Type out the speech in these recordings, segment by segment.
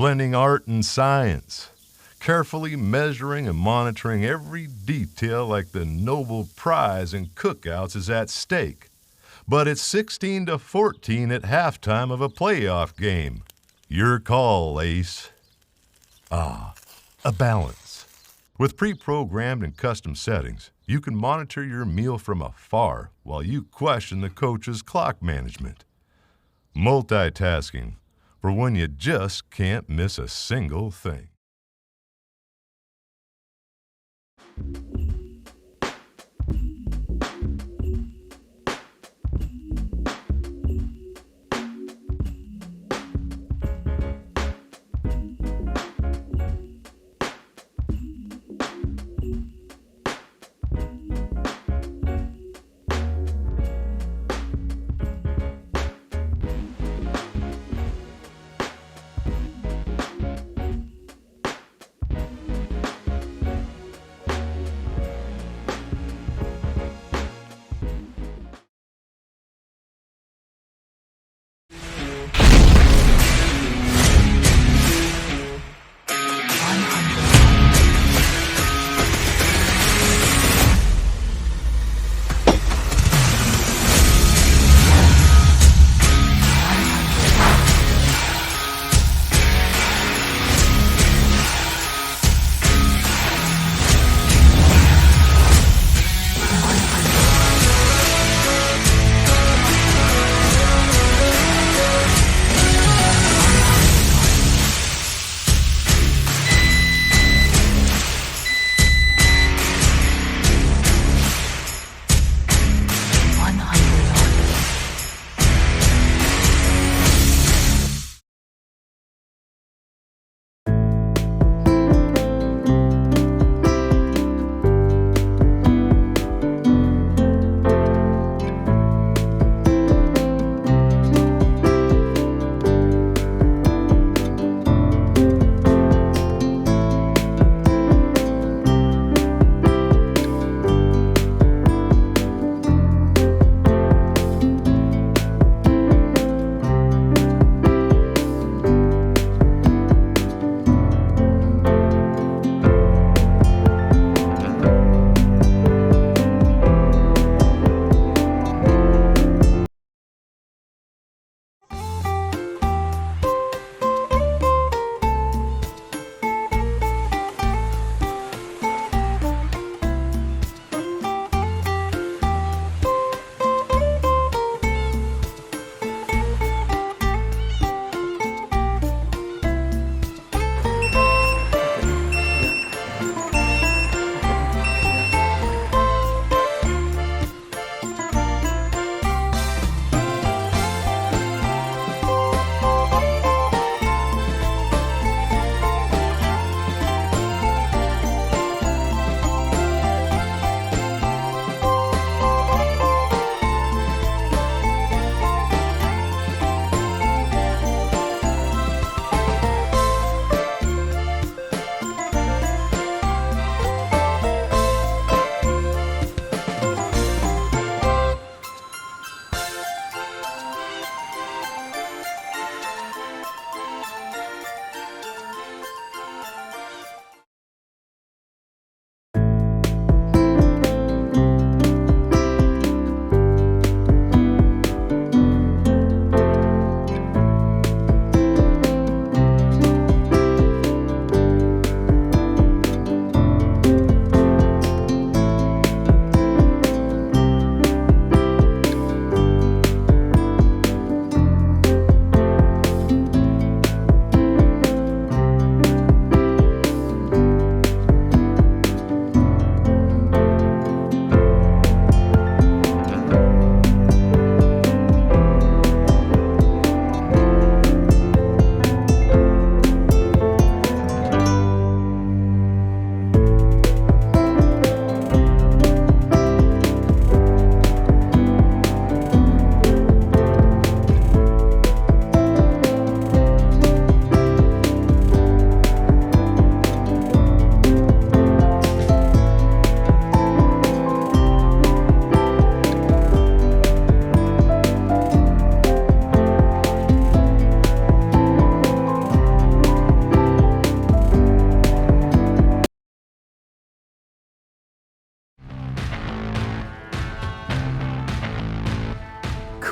blending art and science, carefully measuring and monitoring every detail like the Nobel Prize in cookouts is at stake. But it's 16-14 at halftime of a playoff game. Your call, Ace. A balance. With pre-programmed and custom settings, you can monitor your meal from afar while you question the coach's clock management. Multitasking, for when you just can't miss a single thing.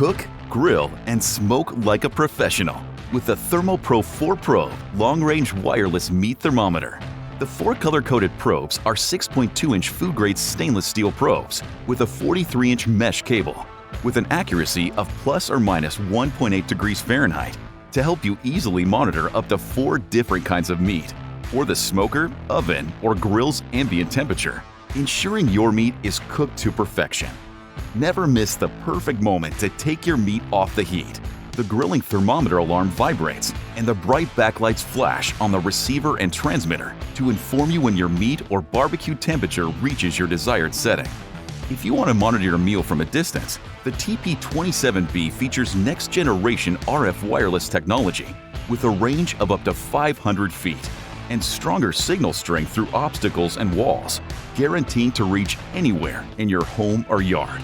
Cook, grill, and smoke like a professional with the ThermoPro 4 Probe long-range wireless meat thermometer. The 4 color-coded probes are 6.2-inch food-grade stainless steel probes with a 43-inch mesh cable with an accuracy of plus or minus 1.8 degrees Fahrenheit to help you easily monitor up to 4 different kinds of meat or the smoker, oven, or grill's ambient temperature, ensuring your meat is cooked to perfection. Never miss the perfect moment to take your meat off the heat. The grilling thermometer alarm vibrates and the bright backlights flash on the receiver and transmitter to inform you when your meat or barbecue temperature reaches your desired setting. If you want to monitor your meal from a distance, the TP27B features next-generation RF wireless technology with a range of up to 500 feet and stronger signal strength through obstacles and walls, guaranteeing to reach anywhere in your home or yard.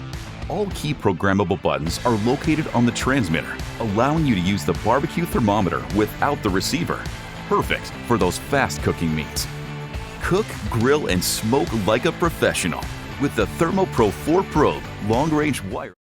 All key programmable buttons are located on the transmitter, allowing you to use the barbecue thermometer without the receiver. Perfect for those fast-cooking meats. Cook, grill, and smoke like a professional with the ThermoPro 4 Probe long-range wire.